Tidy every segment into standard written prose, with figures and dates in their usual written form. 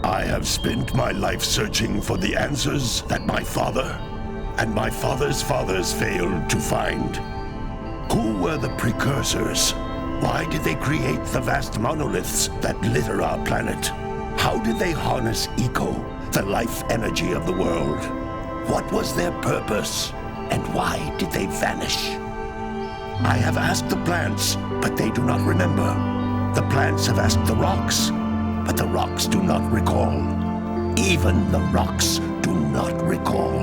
I have spent my life searching for the answers that my father and my father's fathers failed to find. Who were the precursors? Why did they create the vast monoliths that litter our planet? How did they harness eco, the life energy of the world? What was their purpose? And why did they vanish? I have asked the plants, but they do not remember. The plants have asked the rocks, but the rocks do not recall. Even the rocks do not recall.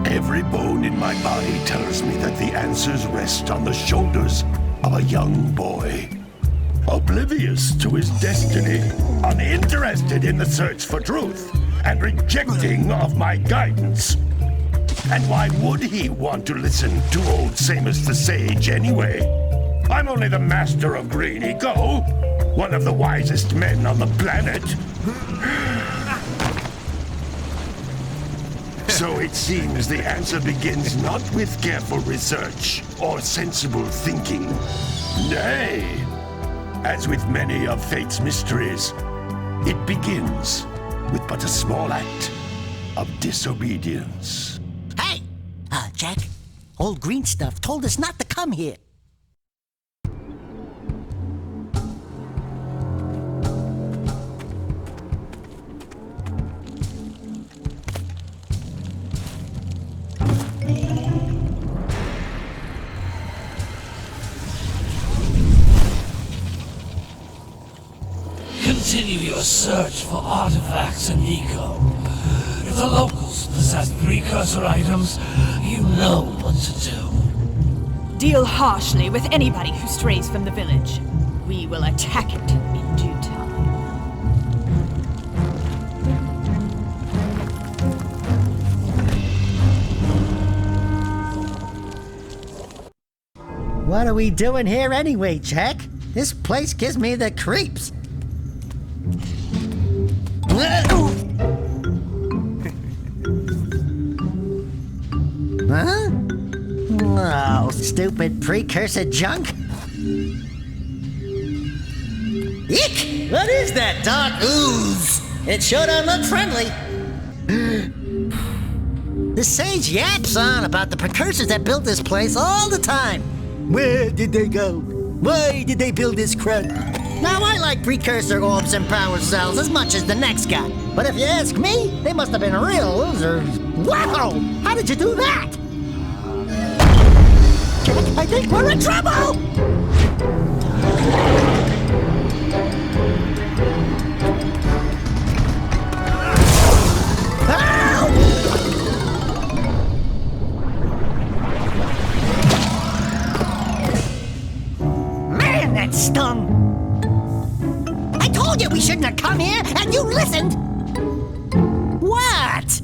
Every bone in my body tells me that the answers rest on the shoulders of a young boy. Oblivious to his destiny, uninterested in the search for truth, and rejecting of my guidance. And why would he want to listen to old Samos the Sage anyway? I'm only the master of green eco, one of the wisest men on the planet. So it seems the answer begins not with careful research or sensible thinking. Nay, as with many of fate's mysteries, it begins with but a small act of disobedience. Hey! Jack, old green stuff told us not to come here. Continue your search for artifacts and eco. If the locals possess precursor items, you know what to do. Deal harshly with anybody who strays from the village. We will attack it in due time. What are we doing here anyway, Jack? This place gives me the creeps. Huh? Oh, stupid precursor junk. Eek! What is that dark ooze? It sure don't look friendly. The sage yaps on about the precursors that built this place all the time. Where did they go? Why did they build this crud? Now, I like precursor orbs and power cells as much as the next guy. But if you ask me, they must have been real losers. Wow! How did you do that? Jack, I think we're in trouble! Man, that stung! I told you we shouldn't have come here, and you listened! What?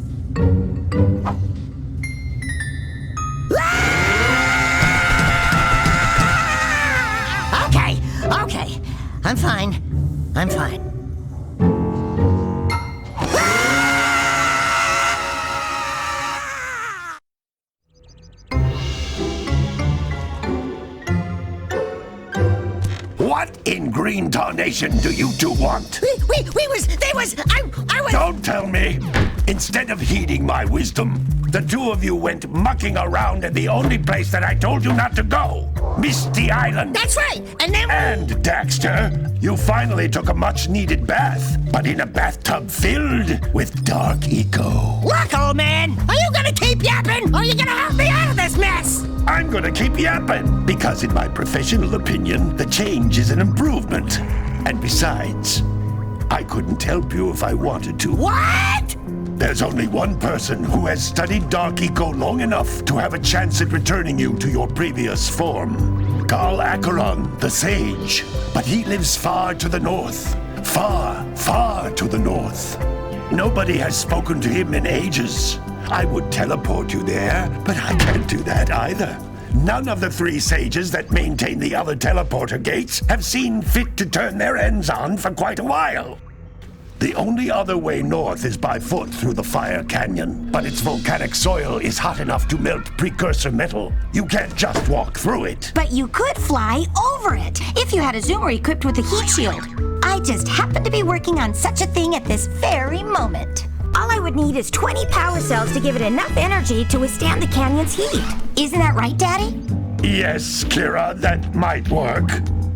Okay. I'm fine. What in green tarnation do you two want? I was... Don't tell me! Instead of heeding my wisdom, the two of you went mucking around in the only place that I told you not to go! Misty Island! That's right! And then... And, Daxter, you finally took a much-needed bath, but in a bathtub filled with dark eco. Look, old man! Are you gonna keep yapping, or are you gonna help me out of this mess? I'm gonna keep yapping, because in my professional opinion, the change is an improvement. And besides, I couldn't help you if I wanted to. What? There's only one person who has studied dark eco long enough to have a chance at returning you to your previous form. Gol and Maia Acheron, the Sage. But he lives far to the north. Far, far to the north. Nobody has spoken to him in ages. I would teleport you there, but I can't do that either. None of the three sages that maintain the other teleporter gates have seen fit to turn their ends on for quite a while. The only other way north is by foot through the Fire Canyon, but its volcanic soil is hot enough to melt precursor metal. You can't just walk through it. But you could fly over it if you had a zoomer equipped with a heat shield. I just happen to be working on such a thing at this very moment. All I would need is 20 power cells to give it enough energy to withstand the canyon's heat. Isn't that right, Daddy? Yes, Kira, that might work.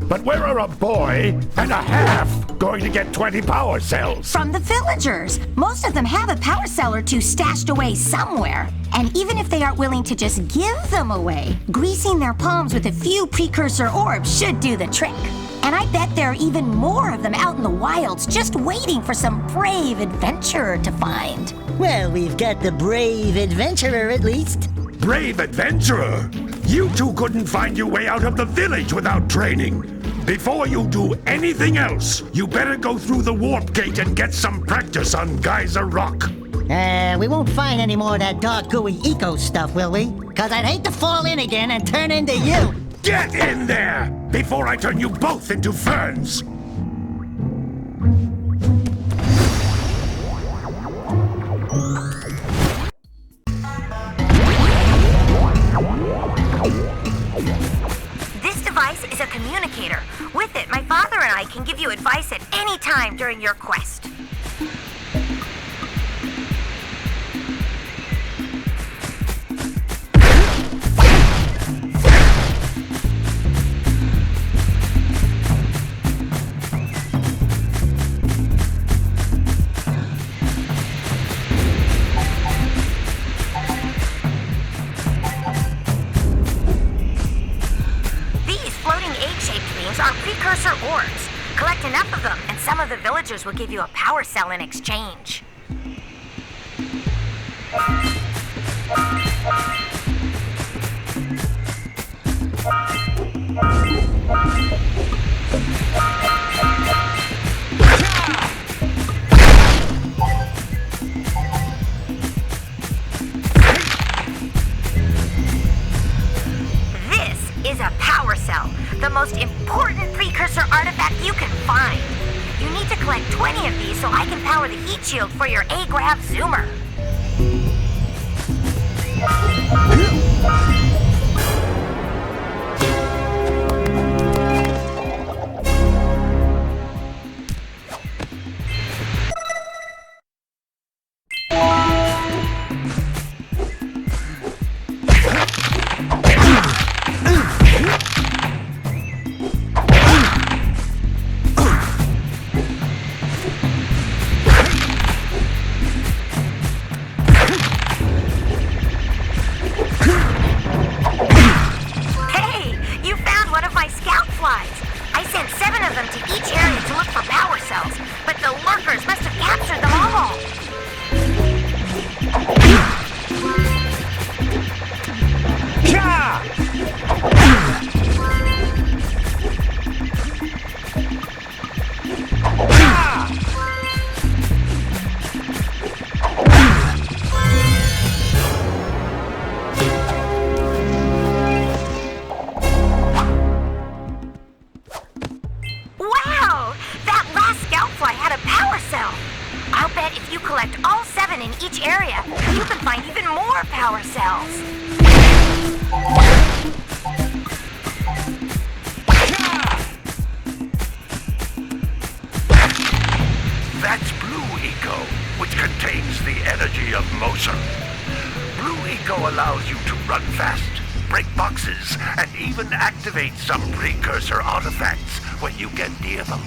But where are a boy and a half going to get 20 power cells? From the villagers. Most of them have a power cell or two stashed away somewhere. And even if they aren't willing to just give them away, greasing their palms with a few precursor orbs should do the trick. And I bet there are even more of them out in the wilds just waiting for some brave adventurer to find. Well, we've got the brave adventurer at least. Brave adventurer? You two couldn't find your way out of the village without training. Before you do anything else, you better go through the warp gate and get some practice on Geyser Rock. We won't find any more of that dark gooey eco stuff, will we? 'Cause I'd hate to fall in again and turn into you. Get in there before I turn you both into ferns. This device is a communicator. With it, my father and I can give you advice at any time during your quest. Are precursor orbs. Collect enough of them, and some of the villagers will give you a power cell in exchange. This is a power cell. The most important precursor artifact you can find. You need to collect 20 of these so I can power the heat shield for your A-Grav zoomer. Activate some precursor artifacts when you get near them.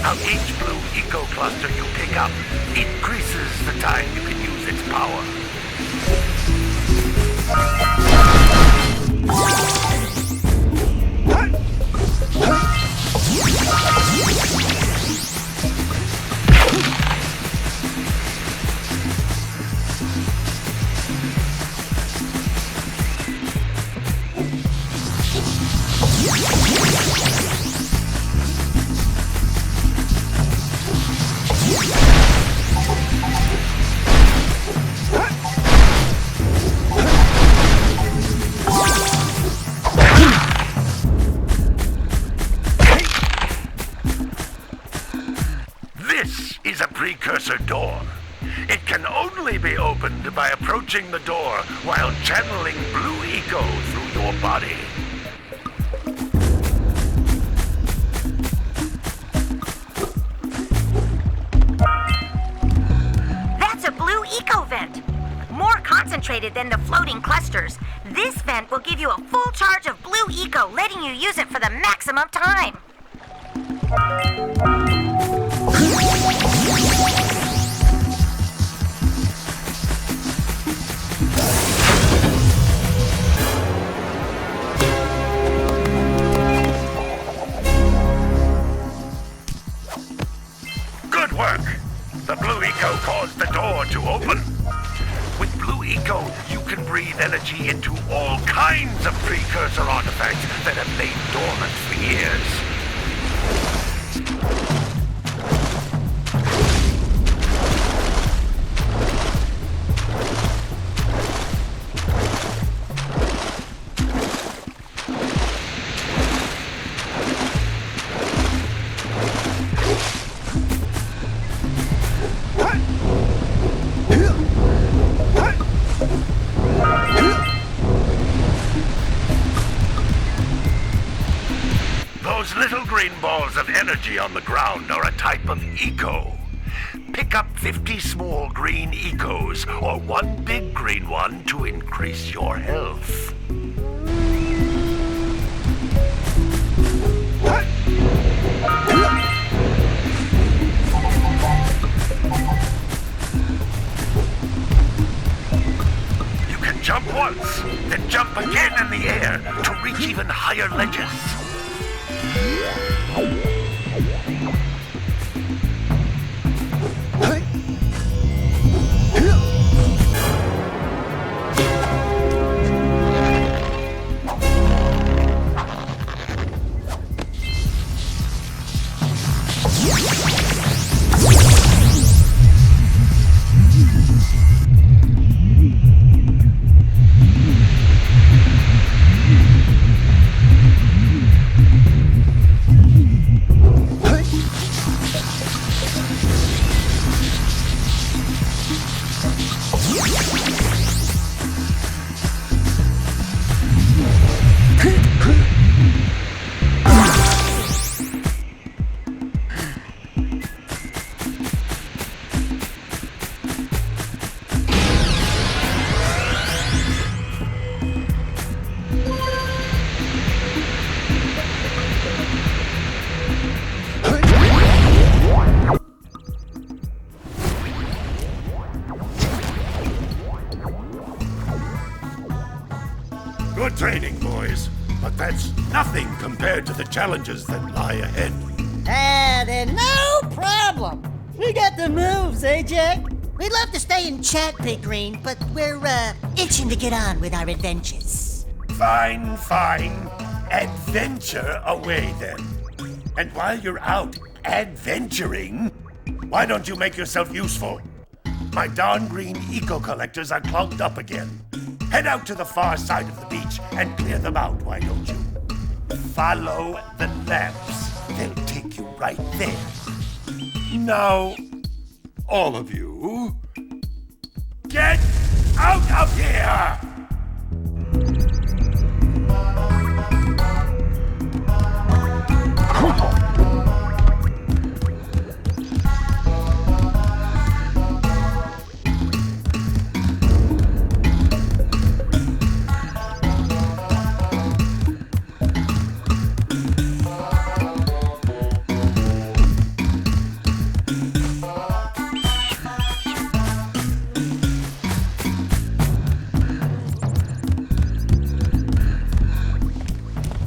How each blue eco cluster you pick up increases the time you can use its power. door. It can only be opened by approaching the door while channeling blue eco through your body. That's a blue eco vent. More concentrated than the floating clusters. This vent will give you a full charge of blue eco, letting you use it for the maximum time. Good work! The blue eco caused the door to open. With blue eco, you can breathe energy into all kinds of precursor artifacts that have lain dormant for years. Those little green balls of energy on the ground are a type of eco. Pick up 50 small green ecos or one big green one to increase your health. You can jump once, then jump again in the air to reach even higher ledges. Good training, boys, but that's nothing compared to the challenges that lie ahead. Then no problem. We got the moves, eh, Jack? We'd love to stay and chat, Big Green, but we're, itching to get on with our adventures. Fine, fine. Adventure away, then. And while you're out adventuring, why don't you make yourself useful? My darn green eco collectors are clogged up again. Head out to the far side of the beach and clear them out, why don't you? Follow the lamps. They'll take you right there. Now, all of you, get out of here!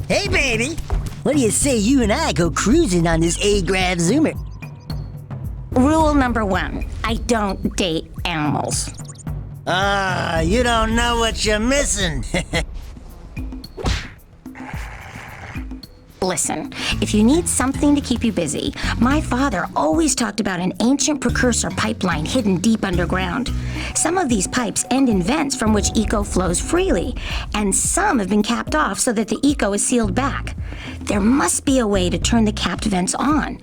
Hey, baby. What do you say you and I go cruising on this A-Grav Zoomer? Rule number 1, I don't date animals. You don't know what you're missing. Listen, if you need something to keep you busy, my father always talked about an ancient precursor pipeline hidden deep underground. Some of these pipes end in vents from which eco flows freely, and some have been capped off so that the eco is sealed back. There must be a way to turn the capped vents on.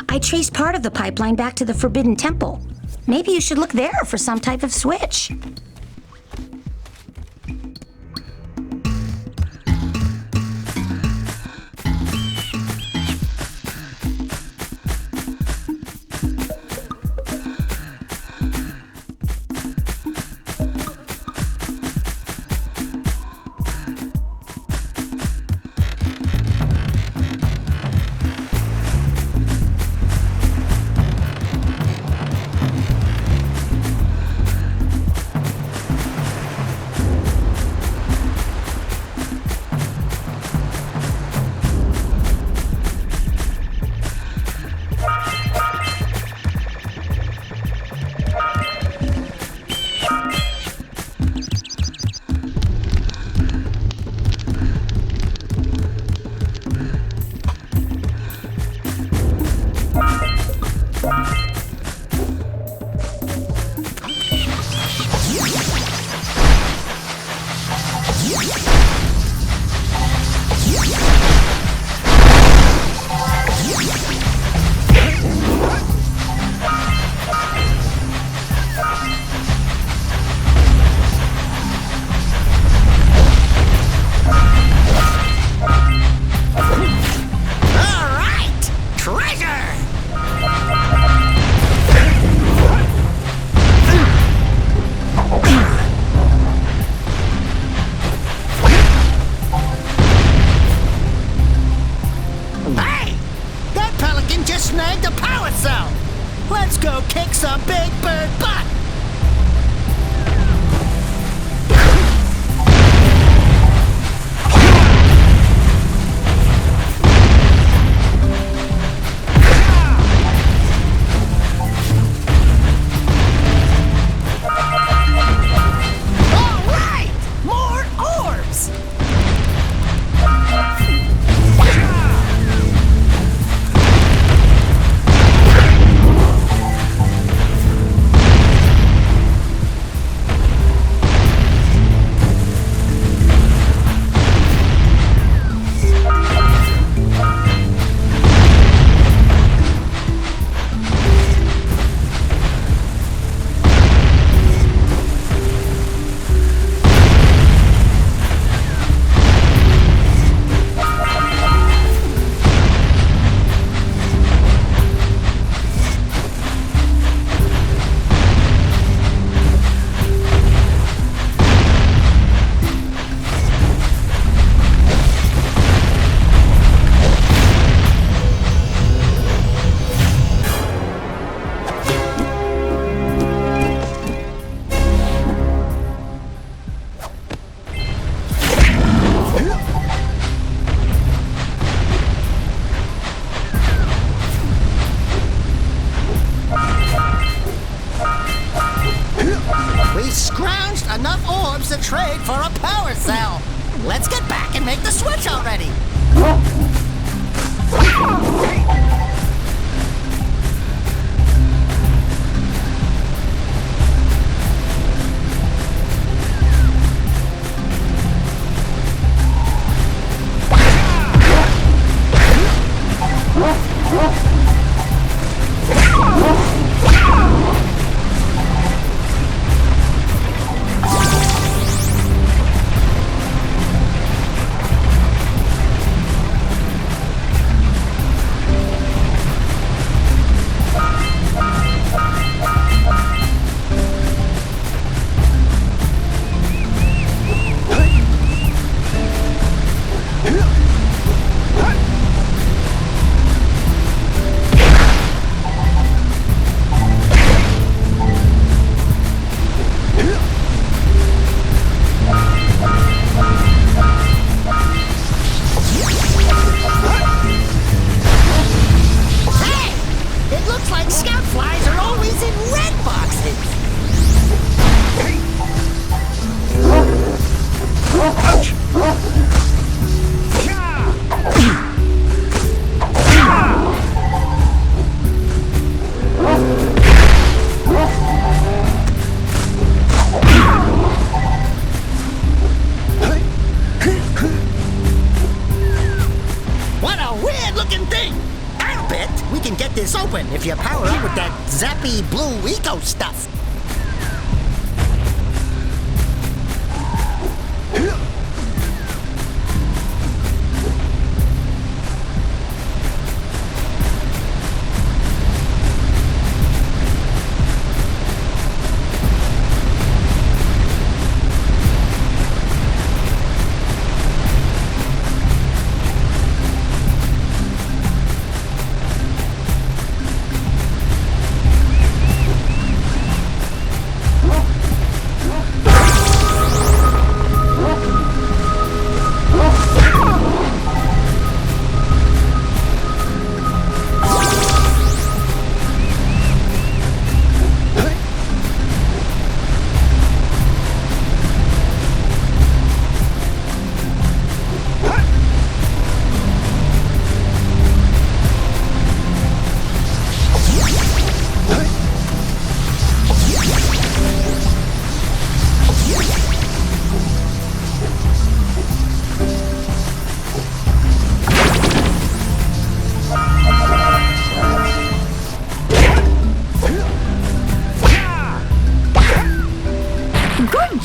I traced part of the pipeline back to the Forbidden Temple. Maybe you should look there for some type of switch. To trade for a power cell. Let's get back and make the switch already. baby blue eco stuff.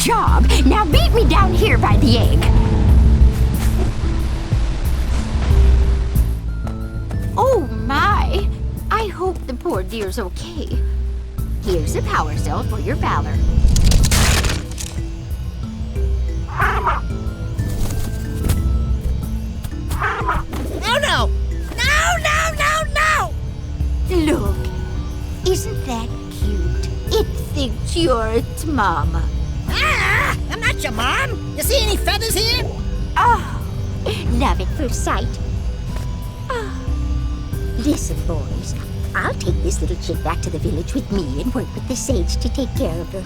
job. Now meet me down here by the egg. Oh my! I hope the poor dear's okay. Here's a power cell for your valor. Oh no! No, no, no, no! Look, isn't that cute? It thinks you're its mama. Ah! I'm not your mom! You see any feathers here? Oh, love at first sight. Oh. Listen, boys, I'll take this little chick back to the village with me and work with the sage to take care of her.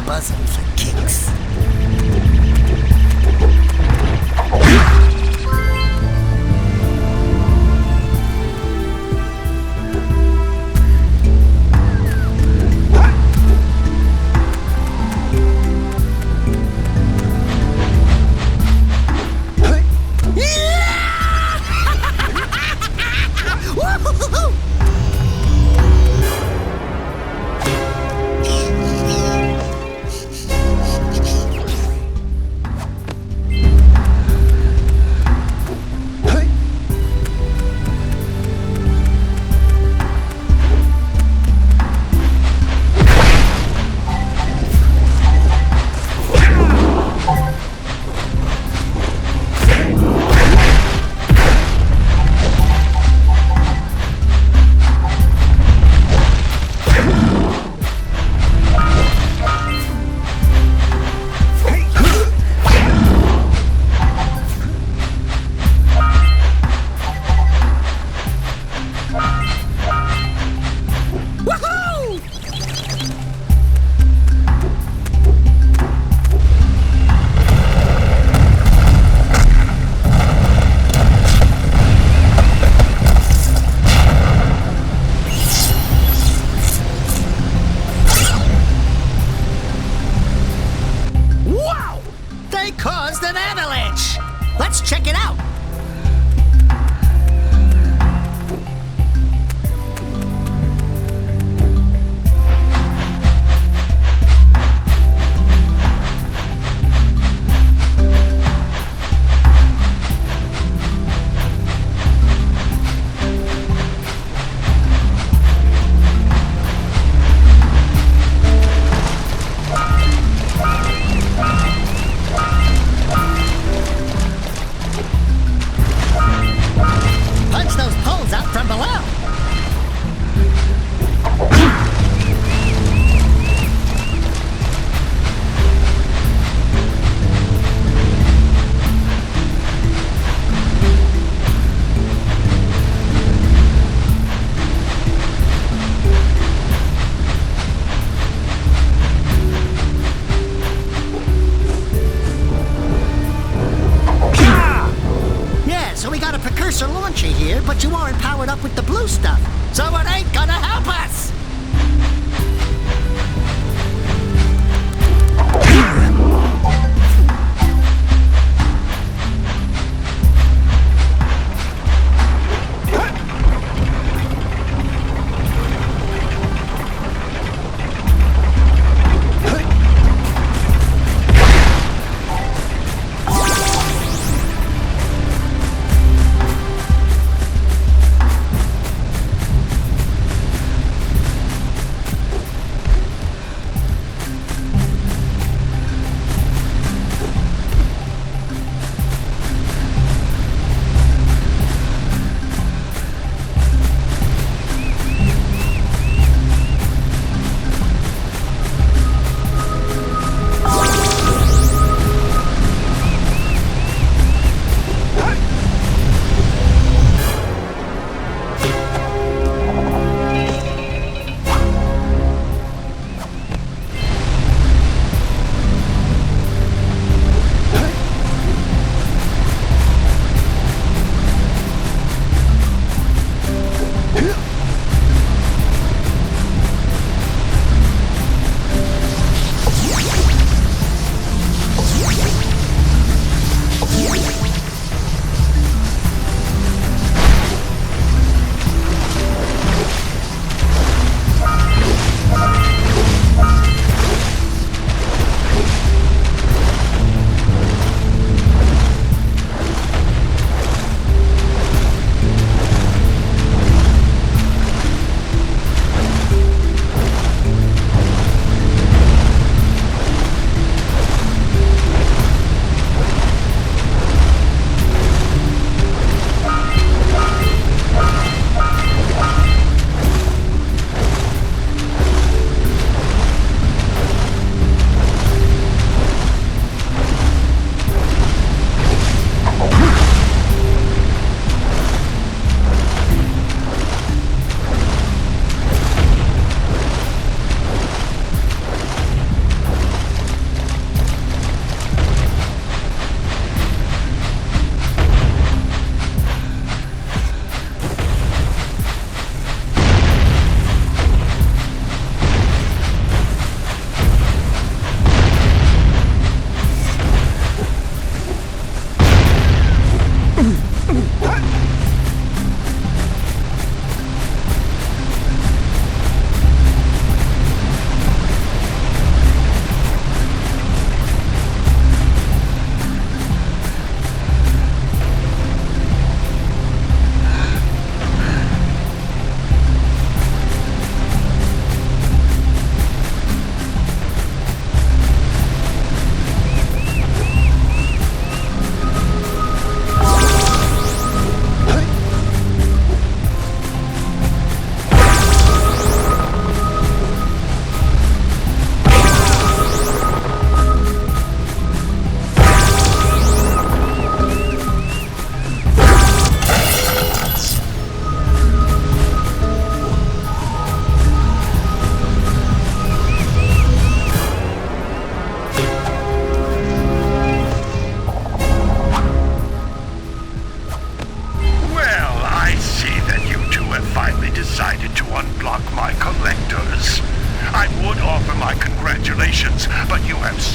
buzzing for kicks.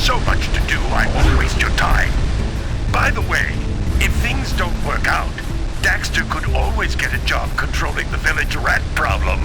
so much to do, I won't waste your time. By the way, if things don't work out, Daxter could always get a job controlling the village rat problem.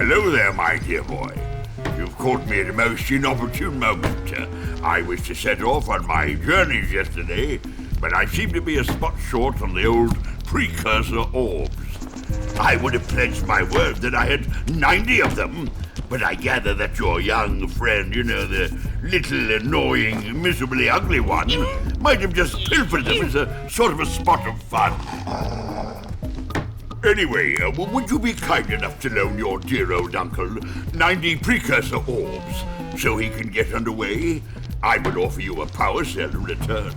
Hello there, my dear boy. You've caught me at a most inopportune moment. I was to set off on my journeys yesterday, but I seem to be a spot short on the old Precursor orbs. I would have pledged my word that I had 90 of them, but I gather that your young friend, the little annoying, miserably ugly one, might have just pilfered them as a sort of a spot of fun. Anyway, would you be kind enough to loan your dear old uncle 90 precursor orbs so he can get underway? I would offer you a power cell in return.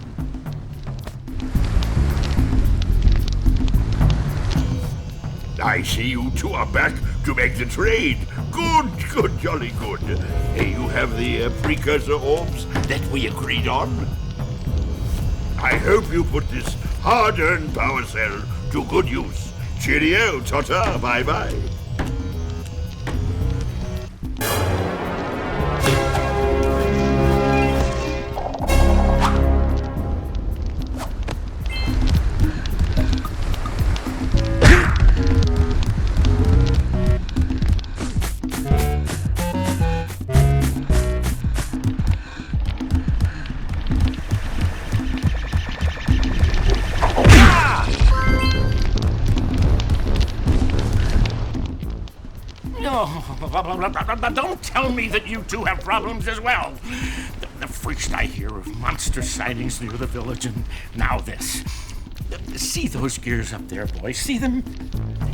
I see you two are back to make the trade. Good, jolly good. Hey, you have the precursor orbs that we agreed on? I hope you put this hard-earned power cell to good use. Cheerio, ta-ta, bye-bye. Don't tell me that you two have problems as well. The first I hear of monster sightings near the village, and now this. See those gears up there, boys? See them?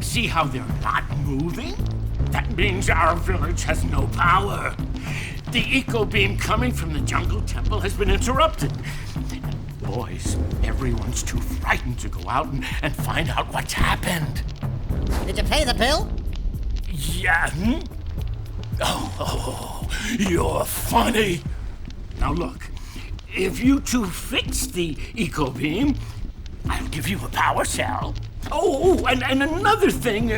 See how they're not moving? That means our village has no power. The eco beam coming from the jungle temple has been interrupted. Boys, everyone's too frightened to go out and find out what's happened. Did you pay the bill? Yeah. Oh, you're funny. Now look, if you two fix the eco beam, I'll give you a power cell. Oh, and another thing,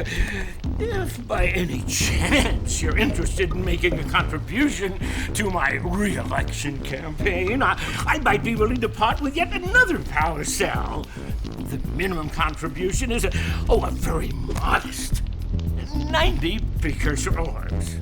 if by any chance you're interested in making a contribution to my re-election campaign, I might be willing to part with yet another power cell. The minimum contribution is a very modest 90 precursor orbs.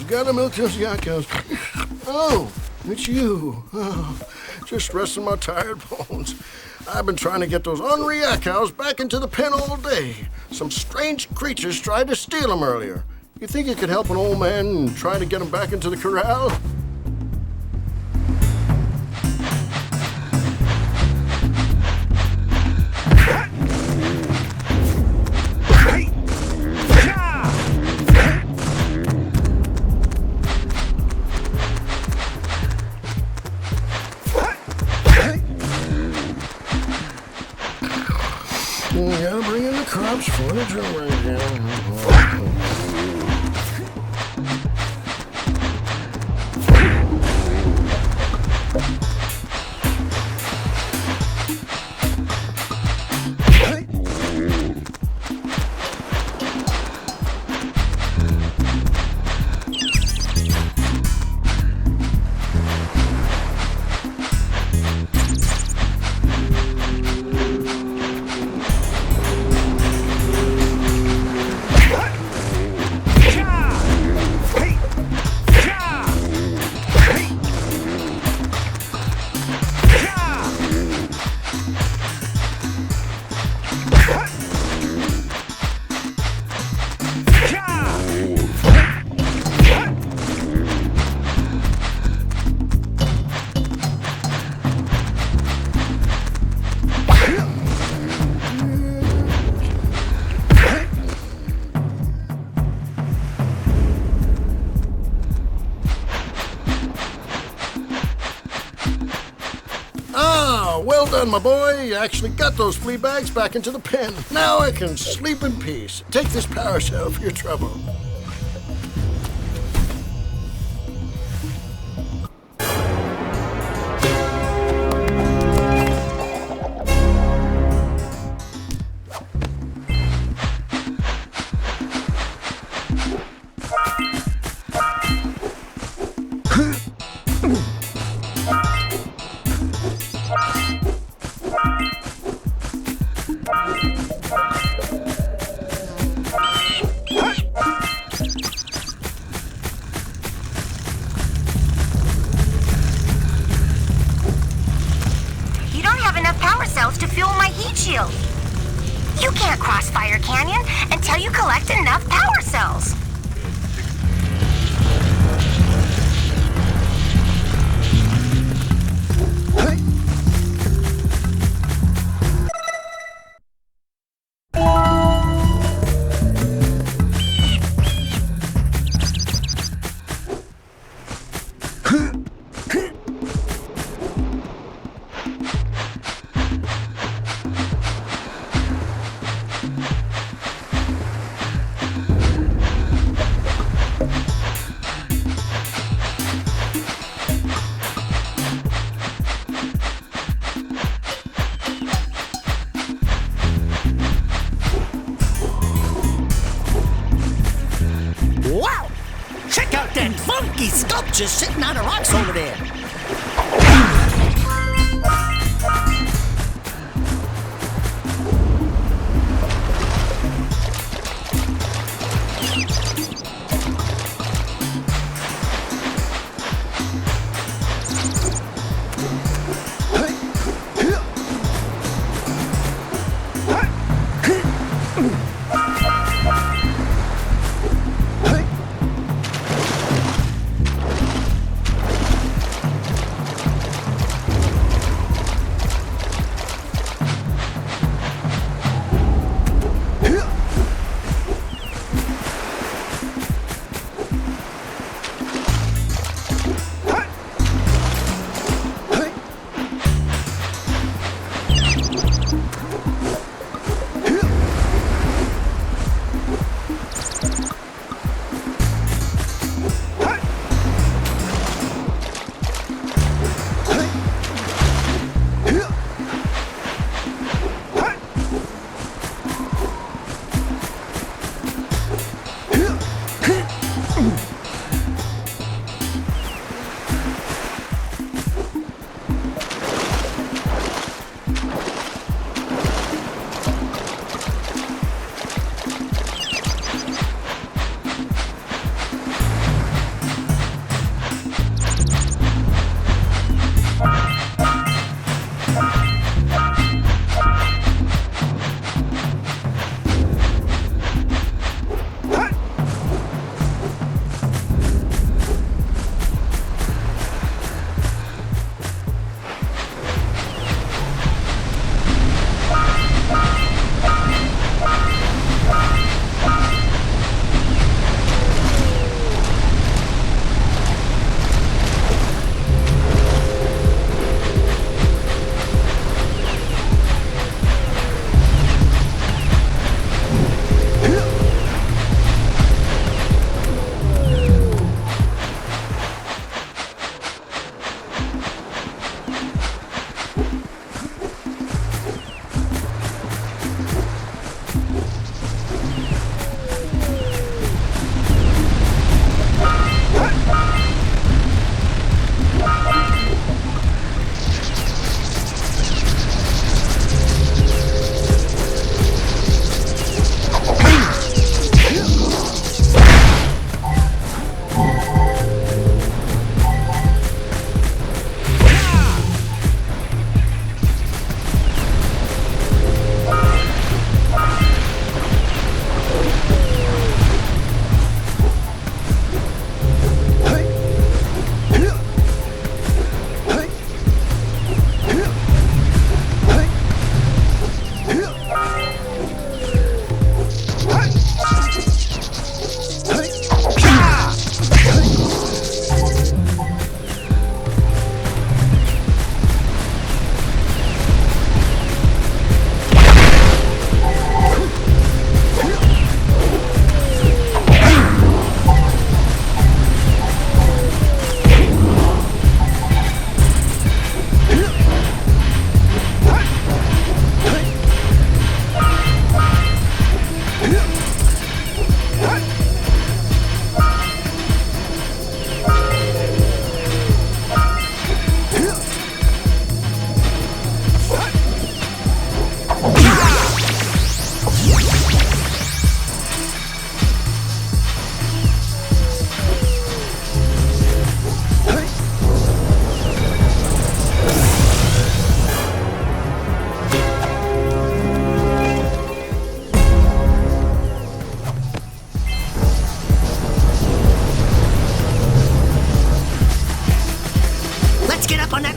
Gotta milk those yak cows. Oh, it's you. Oh, just resting my tired bones. I've been trying to get those ornery yak cows back into the pen all day. Some strange creatures tried to steal them earlier. You think you could help an old man and try to get them back into the corral? Gotta bring in the crops for the drum done, my boy. You actually got those flea bags back into the pen. Now I can sleep in peace. Take this power cell for your trouble. To fuel my heat shield. You can't cross Fire Canyon until you collect enough power cells. Wow! Check out that funky sculpture sitting on the rocks over there.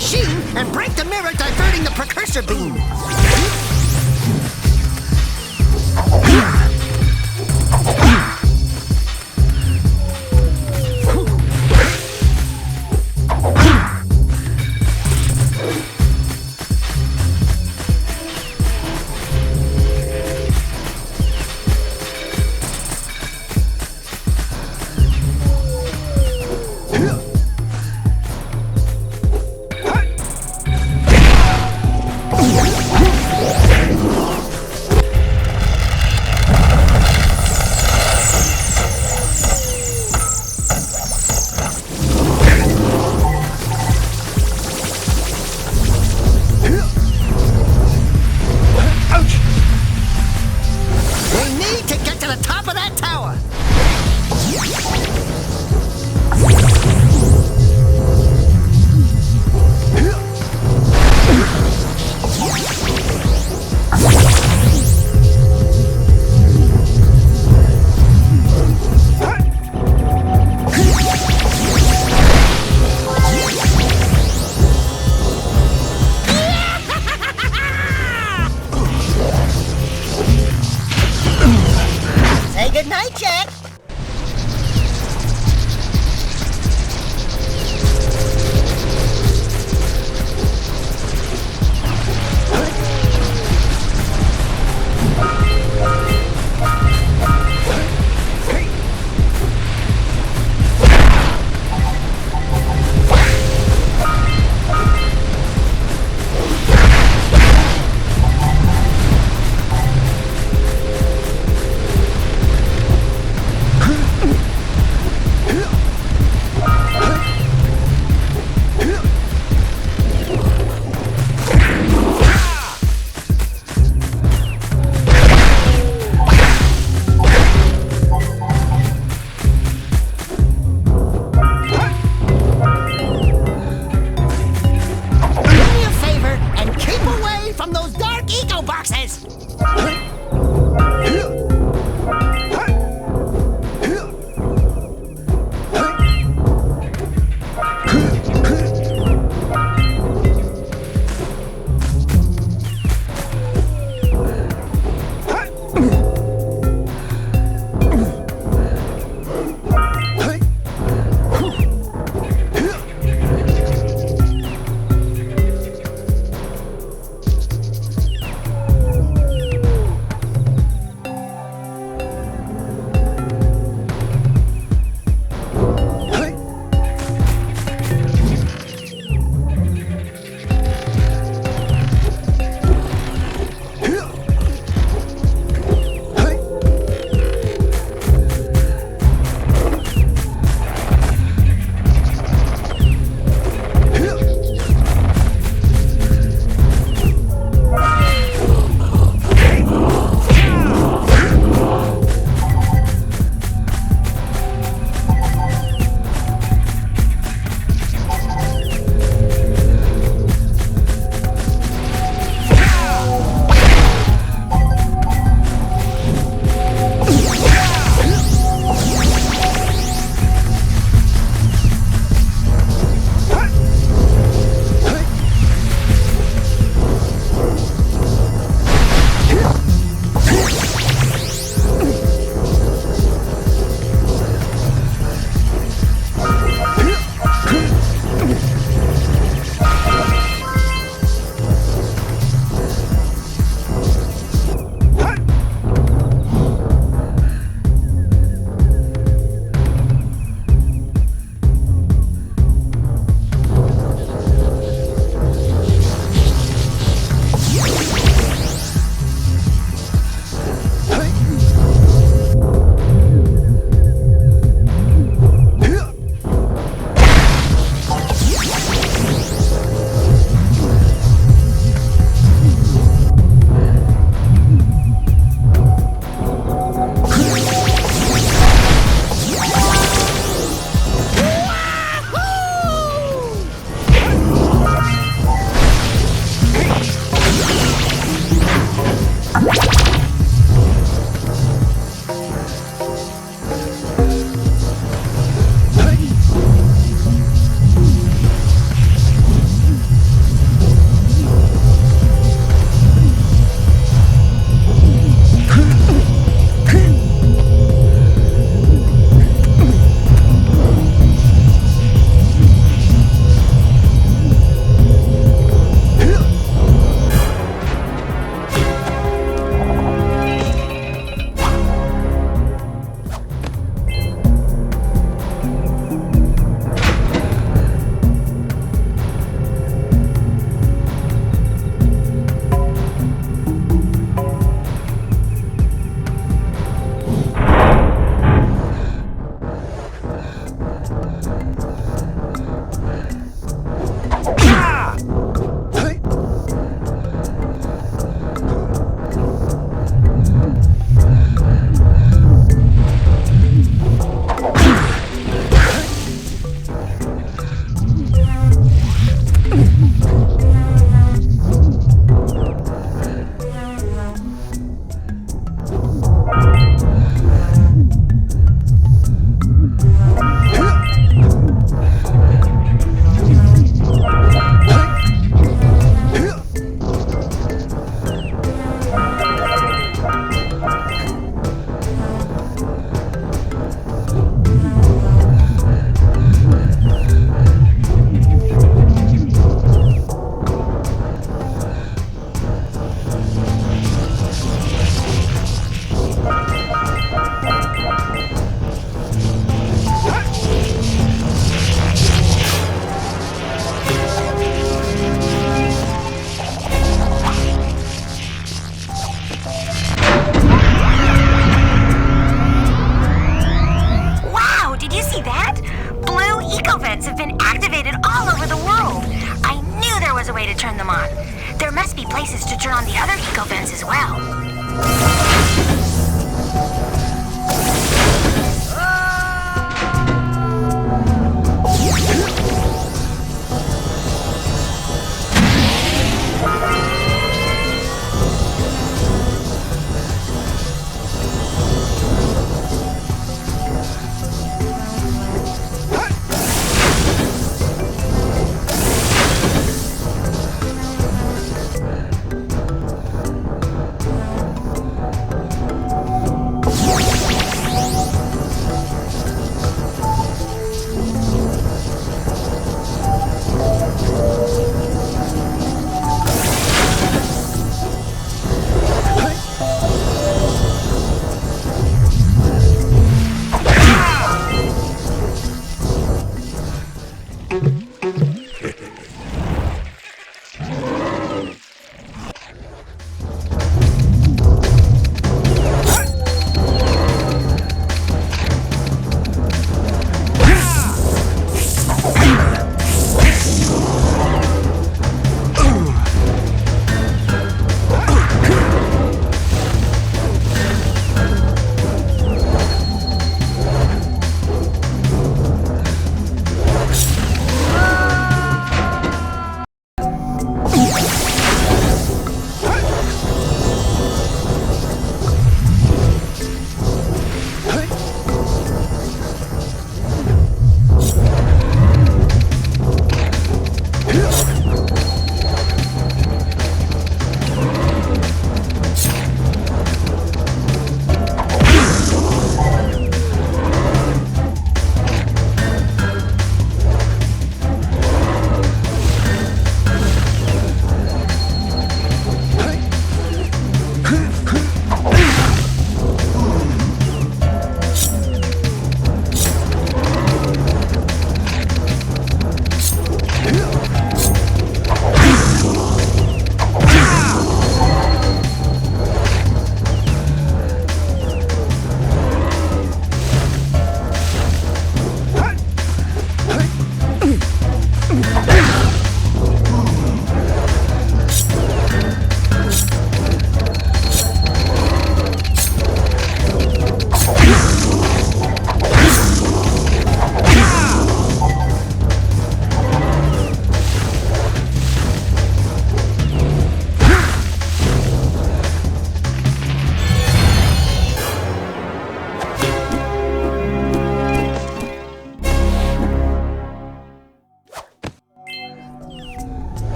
machine and break the mirror diverting the precursor beam. Good night, Jak.